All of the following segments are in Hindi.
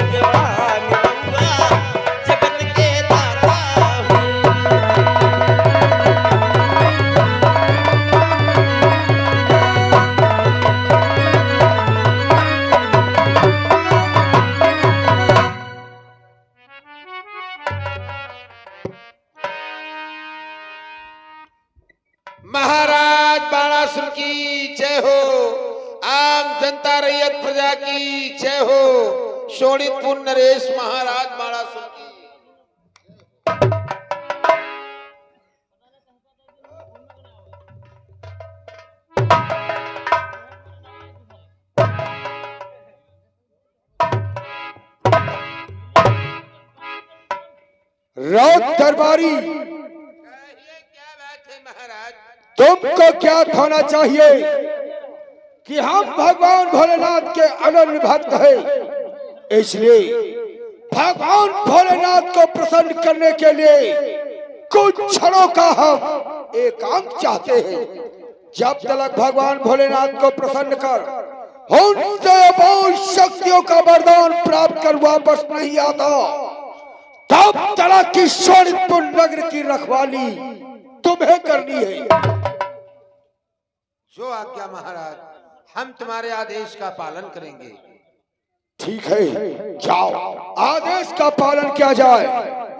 भगवान बउआ जगत के दाता हूँ। महाराज बाणासुर की जय हो। आम जनता रैयत प्रजा की जय हो। शोणितपुर नरेश महाराज बाणासुर की। राउत दरबारी, क्या बात है महाराज? तुमको क्या होना चाहिए कि हम भगवान भोलेनाथ के अनन्य भक्त हैं, इसलिए भगवान भोलेनाथ को प्रसन्न करने के लिए कुछ क्षणों का हम एकांत चाहते हैं। जब तक भगवान भोलेनाथ को प्रसन्न कर उनसे अपार शक्तियों का वरदान प्राप्त कर वापस नहीं आता, तब तक की शोणितपुर नगर की रखवाली तुम्हें करनी है। जो आज्ञा महाराज, हम तुम्हारे आदेश का पालन करेंगे। ठीक है, जाओ, आदेश का पालन किया जाए।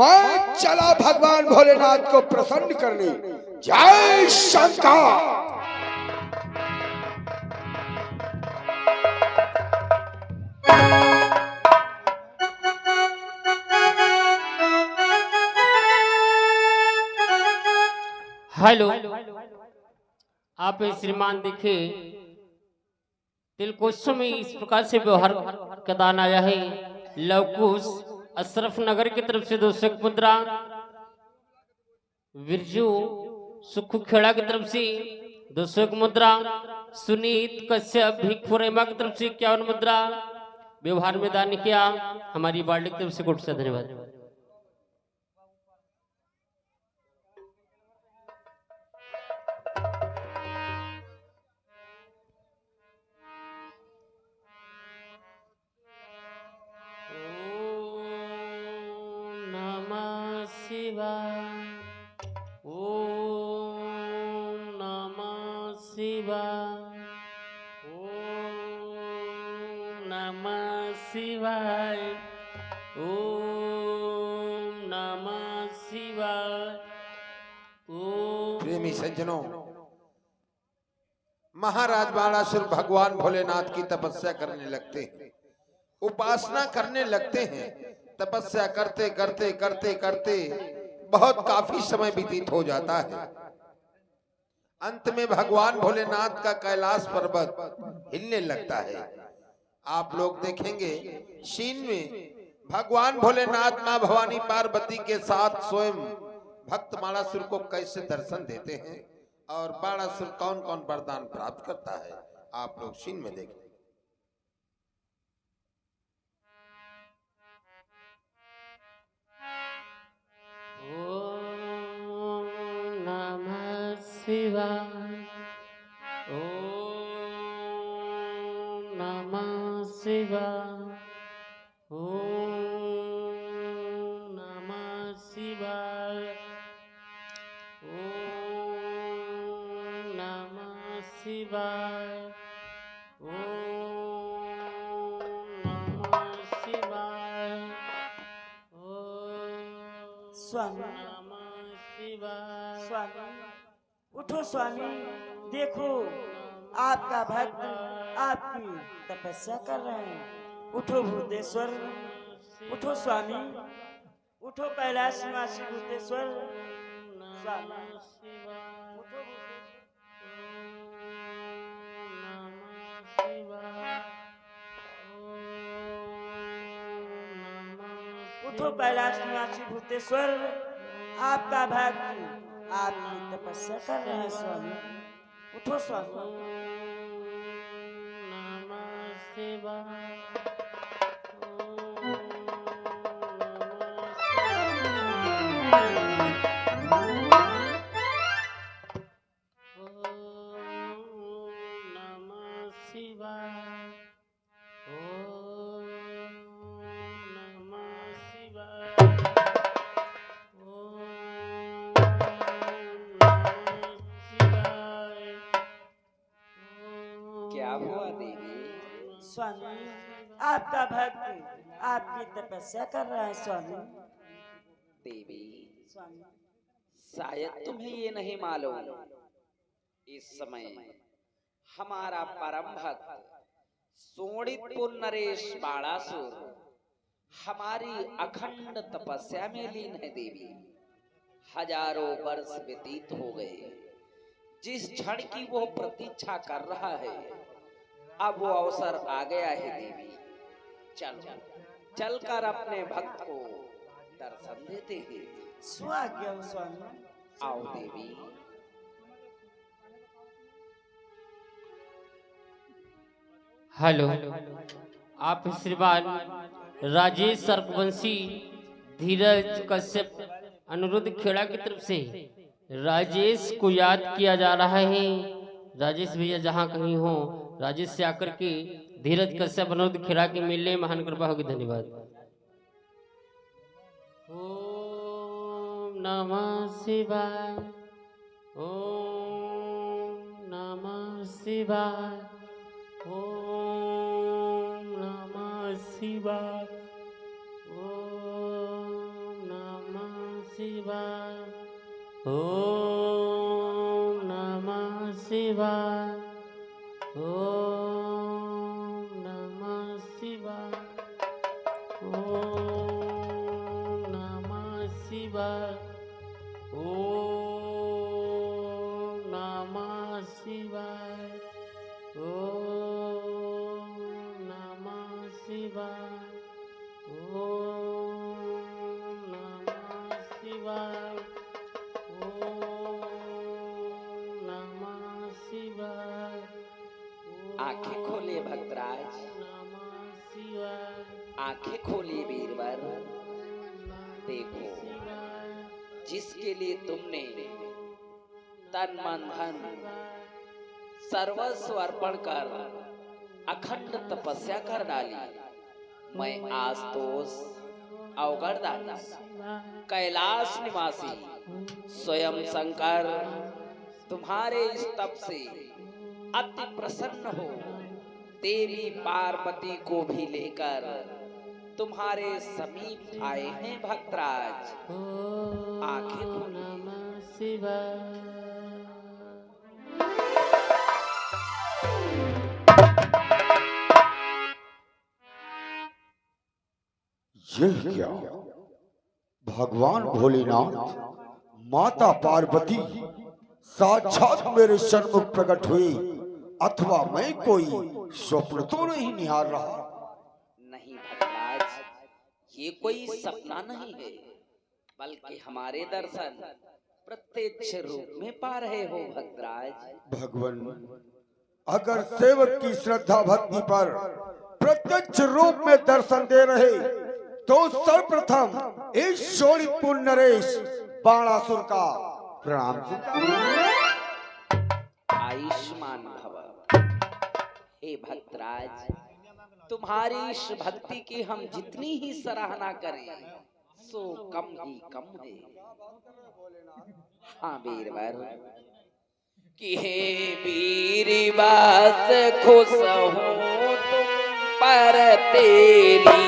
मैं चला भगवान भोलेनाथ को प्रसन्न करने। जय शंकर। हेलो, आप श्रीमान देखिए, तिलकोत्सव में इस प्रकार से व्यवहार का दान आया है। लवकुश अशरफ नगर की तरफ से 200 मुद्रा, विरजू सुखू खेड़ा की तरफ से 200 मुद्रा, सुनीत कश्यप भिखपुरेमा की तरफ से 51 मुद्रा व्यवहार में दान किया। हमारी वार्ड की तरफ से कोट से धन्यवाद। शिवाय, ओम नमः शिवाय, ओम नमः शिवाय, ओम नमः शिवाय, ओम। प्रेमी सज्जनों, महाराज बाणासुर भगवान भोलेनाथ की तपस्या करने लगते हैं, उपासना करने लगते हैं। तपस्या करते करते करते करते बहुत काफी समय व्यतीत हो जाता है। अंत में भगवान भोलेनाथ का कैलाश पर्वत हिलने लगता है। आप लोग देखेंगे शीन में भगवान भोलेनाथ मां भवानी पार्वती के साथ स्वयं भक्त बाणासुर को कैसे दर्शन देते हैं और बाणासुर कौन कौन वरदान प्राप्त करता है, आप लोग शीन में देखें। ओम नमः शिवाय, ओम नमः शिवाय, ओम नमः शिवाय, ओम नमः शिवाय, ओम नमः शिवाय, ओम स्वामी, नमः शिवाय। स्वामी उठो स्वामी, देखो आपका भक्त आपकी तपस्या कर रहे हैं। उठो भूतेश्वर, उठो स्वामी, उठो कैलाश निवासी भूतेश्वर। स्वामी उठो उठो कैलाश निवासी भूतेश्वर, आपका भक्त आपकी तपस्या कर रहे हैं। स्वामी उठो स्वामी। नमः शिवाय, स्वामी आपका भक्त आपकी तपस्या कर रहा है स्वामी। देवी स्वामी शायद तुम्हें ये नहीं मालूम, इस समय हमारा परम भक्त सोनितपुर नरेश बाणासुर हमारी अखंड तपस्या में लीन है देवी। हजारों वर्ष व्यतीत हो गए, जिस क्षण की वो प्रतीक्षा कर रहा है अब वो अवसर आ गया है देवी। चलो चलकर अपने भक्त को दर्शन देते हैं। स्वाज्ञा हो स्वामी। आओ देवी। हेलो, आप श्रीमान राजेश सर्पवंशी धीरज कश्यप अनुरुद्ध खेड़ा की तरफ से राजेश को याद किया जा रहा है। राजेश भैया जहाँ कहीं हो, राजेश से आकर के धीरज कश्यप अनुरुद्ध खेड़ा के मिलने महान कृपा होगी। धन्यवाद। ओम नमः शिवाय, ओम नमः शिवाय, ओम नमः शिवाय, ओम नमः शिवाय, ओम नमः शिवाय, ओम नमः शिवाय, ओम नमः शिवाय, ओम नमः शिवाय, ओम नमः शिवाय, ओम नमः शिवाय, ओम नमः शिवाय। आंखें खोले भक्तराज, नमः शिवाय, आंखें खोले वीरवर। देखो जिसके लिए तुमने तन मन धन सर्वस्व अर्पण कर अखंड तपस्या कर डाली, मैं आस्तोष अवगढ़दानी कैलाश निवासी स्वयं शंकर तुम्हारे इस तप से अति प्रसन्न हो देवी पार्वती को भी लेकर तुम्हारे समीप आए हैं भक्तराज। आंखें खोलो। नमः शिवाय। यह क्या? भगवान भोलेनाथ माता पार्वती साक्षात मेरे सन्मुख प्रकट हुए, अथवा मैं कोई स्वप्न तो नहीं निहार रहा। नहीं भक्तराज, ये कोई सपना नहीं है, बल्कि हमारे दर्शन प्रत्यक्ष रूप में पा रहे हो भक्तराज। भगवान, अगर सेवक की श्रद्धा भक्ति पर प्रत्यक्ष रूप में दर्शन दे रहे तो सर्वप्रथम इस सोनितपुर नरेश बाणासुर का प्रणाम। आयुष्मान भव। हे भक्तराज, तुम्हारी इस भक्ति की हम जितनी ही सराहना करें सो कम ही कम है। हाँ वीरवर, कि हे वीरवास खुश हो तुम पर तेरी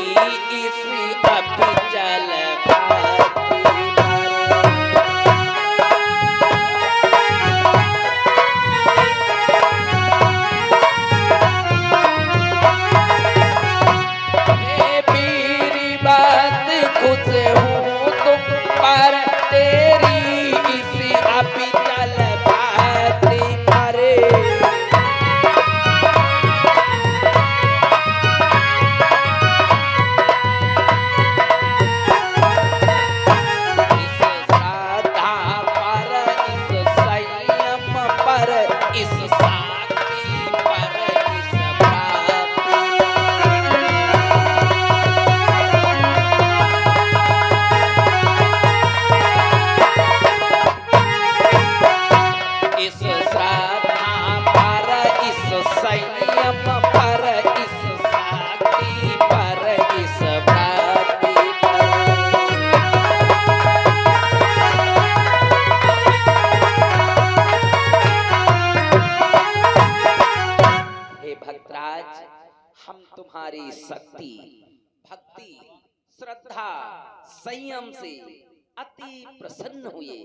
इस अभिचल हम तुम्हारी शक्ति, भक्ति, श्रद्धा, संयम से अति प्रसन्न हुए।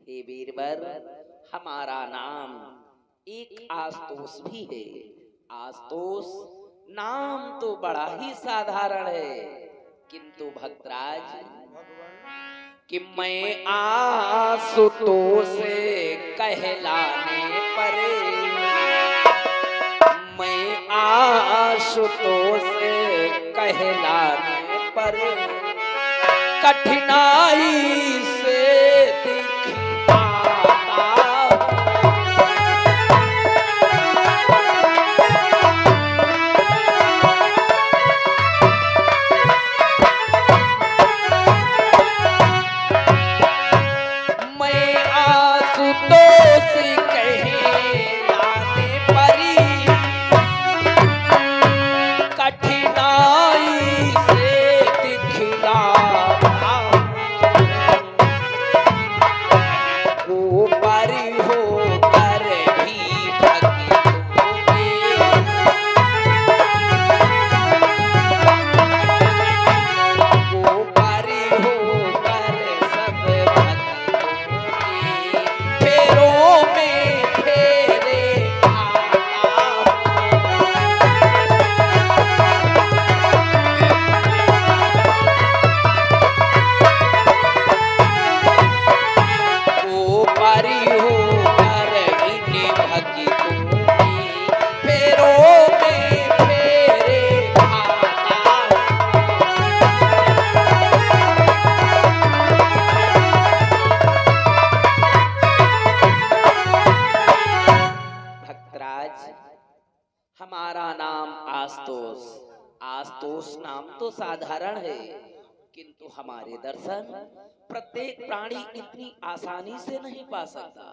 हे वीरवर, हमारा नाम एक आस्तोष भी है। आस्तोष नाम तो बड़ा ही साधारण है, किंतु भक्तराज कि मैं आशुतोष कहलाने पर, मैं आशुतोष कहलाने पर कठिनाई से दिखता साधारण है, किंतु हमारे दर्शन प्रत्येक प्राणी इतनी आसानी से नहीं पा सकता।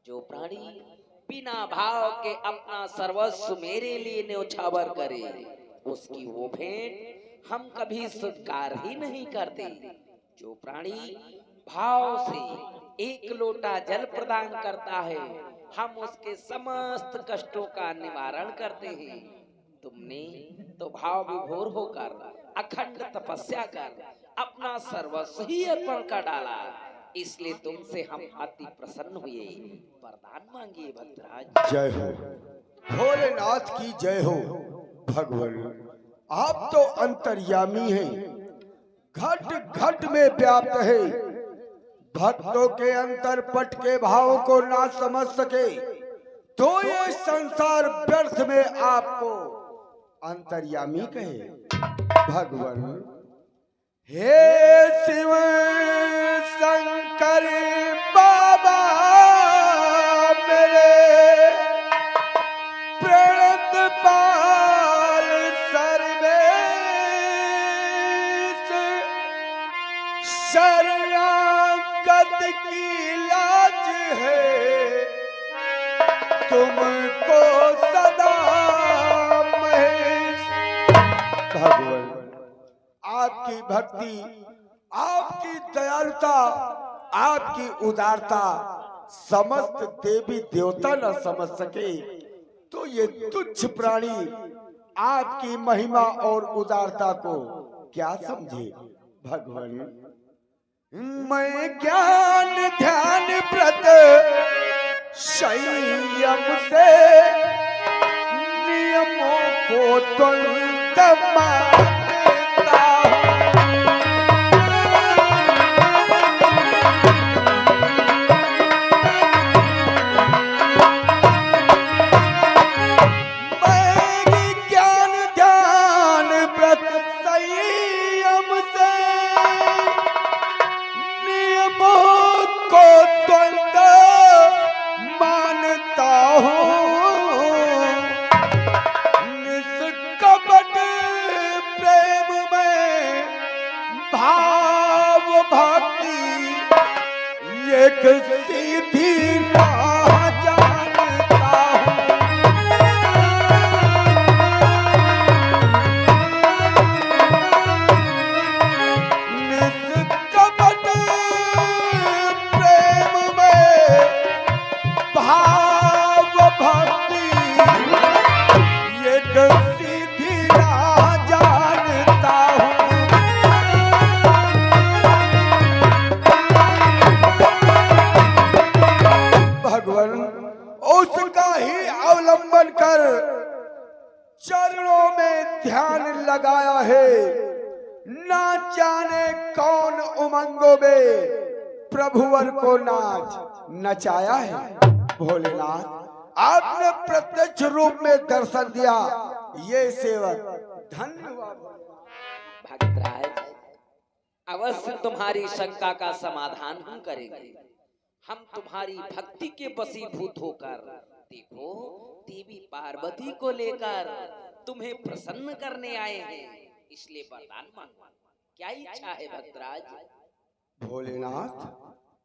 जो प्राणी बिना भाव के अपना सर्वस्व मेरे लिए न्योछावर करे, उसकी वो भेंट हम कभी स्वीकार ही नहीं करते। जो प्राणी भाव से एक लोटा जल प्रदान करता है, हम उसके समस्त कष्टों का निवारण करते हैं। तुमने तो भाव विभोर होकर अखंड तपस्या कर अपना सर्वस्व ही अर्पण कर डाला, इसलिए तुमसे हम अति प्रसन्न हुए। वरदान मांगिए भद्रराज। जय हो भोलेनाथ की जय हो। भगवान आप तो अंतर्यामी हैं, घट घट में व्याप्त है। भक्तों के अंतरपट के भाव को ना समझ सके तो ये संसार व्यर्थ में आपको अंतर्यामी कहे। भगवान हे शिव शंकर बाबा मेरे प्रणत पाल सर्वेश, शरणागत की लाज है तुमको सदा महेश। भगवान आपकी भक्ति, आपकी दयालुता, आपकी उदारता समस्त देवी देवता न समझ सके तो ये तुच्छ प्राणी आपकी महिमा और उदारता को क्या समझे। भगवान मैं ज्ञान ध्यान व्रत संयम से नियमों को तुरंत मानता हूं। मैं ज्ञान ध्यान व्रत संयम से नियमों को तुरंत मानता हूँ। निष्कपट प्रेम में भाव भक्ति एक सीधी राह जानता हूँ। निष्कपट प्रेम में भाव भक्ति एक सीधी ध्यान लगाया है, ना जाने कौन उमंगों में प्रभुवर को नाच नचाया है। भोलेनाथ, आपने प्रत्यक्ष रूप में दर्शन दिया, ये सेवक धन्यवाद। भक्तराज, अवश्य तुम्हारी शंका का समाधान हम करेंगे। हम तुम्हारी भक्ति के वशीभूत होकर, देखो, देवी पार्वती को लेकर तुम्हें प्रसन्न करने आए हैं, इसलिए वरदान मांगो। क्या इच्छा है भक्तराज? भोलेनाथ,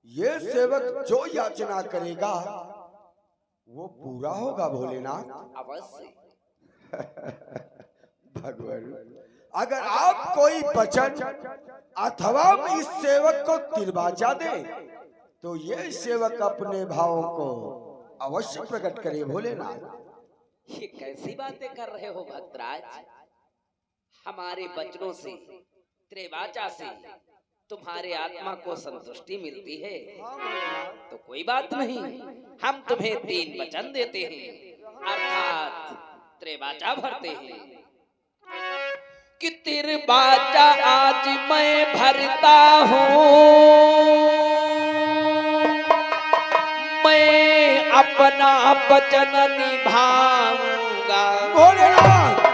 ये सेवक जो याचना करेगा वो पूरा होगा। भोलेनाथ, अवश्य। भगवान, अगर आप कोई वचन अथवा इस सेवक को तिरबाचा दे तो ये सेवक अपने भावों को अवश्य प्रकट करे। भोलेनाथ, ये कैसी बातें कर रहे हो भक्तराज? हमारे वचनों से, त्रिवाचा से तुम्हारे आत्मा को संतुष्टि मिलती है तो कोई बात नहीं, हम तुम्हें 3 वचन देते हैं, अर्थात त्रिवाचा भरते हैं कि त्रिवाचा आज मैं भरता हूँ, मैं अपना वचन निभाऊंगा। भोलेनाथ,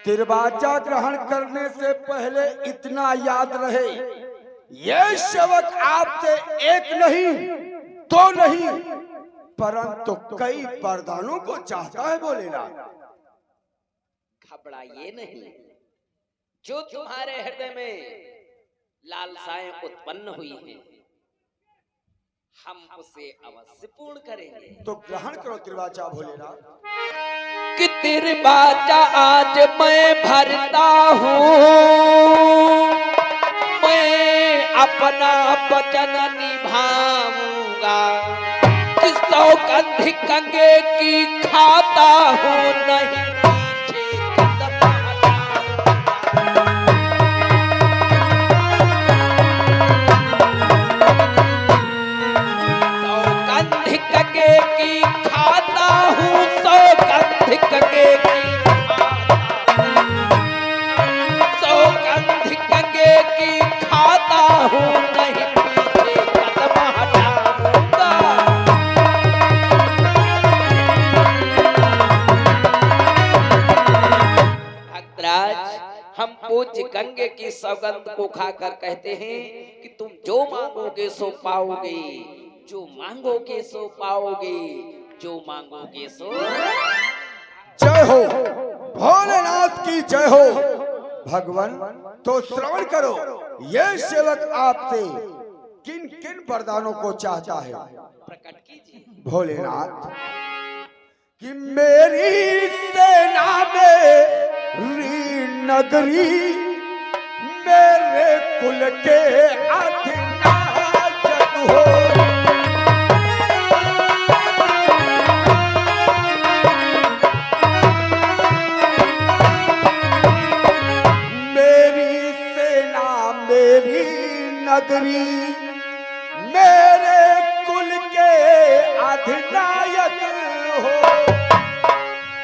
तिरबाचा ग्रहण करने से पहले इतना याद रहे, ये सेवक आपसे एक नहीं, 2 नहीं, परंतु कई वरदानों को चाहता है। भोलेनाथ, घबराइए नहीं, जो तुम्हारे हृदय में लालसाएं उत्पन्न हुई हैं, हम उसे अवश्य पूर्ण करेंगे। तो ग्रहण करो तिरबाचा। भोलेनाथ, कि तिरबाचा आज मैं भरता हूँ, मैं अपना वचन निभाऊंगा, कि सौगंध कंगे की खाता हूँ, नहीं पीछे कदम हटाऊंगा। सौगंध कंगे की खाता हूँ, सौगंध कंगे की सौगंध कंगे की खाता हूँ, नहीं पीछे कदम हटाऊंगा। भक्तराज, हम पूज्य गंगे की सौगंध को खाकर कहते हैं कि तुम जो मांगोगे सो पाओगे, जो मांगोगे सो पाओगे, जो मांगोगे सो। जय हो भोलेनाथ की जय हो। भगवान, तो श्रवण करो, ये सेवक आपसे किन किन वरदानों को चाहता है। प्रकट कीजिए। भोलेनाथ, कि मेरी सेना मेरी नगरी, मेरे कुल के अधिनायक हो। मेरी सेना मेरी नगरी, मेरे कुल के अधिनायक हो।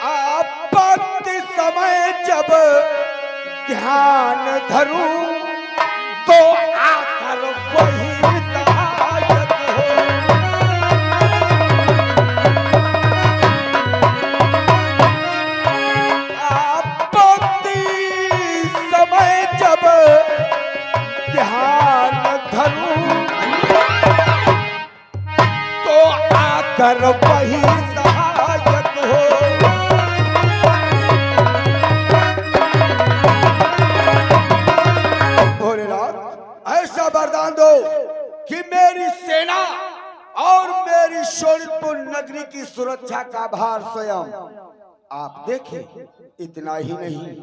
आपत्ति समय जब ध्यान धरूं तो आकर वही सहायक हो। आपत्ति समय जब ध्यान धरूं तो आकर वही सहायक हो। भोलेनाथ, ऐसा वरदान दो कि मेरी सेना और मेरी शोणितपुर नगरी की सुरक्षा का भार स्वयं आप देखें। इतना ही नहीं,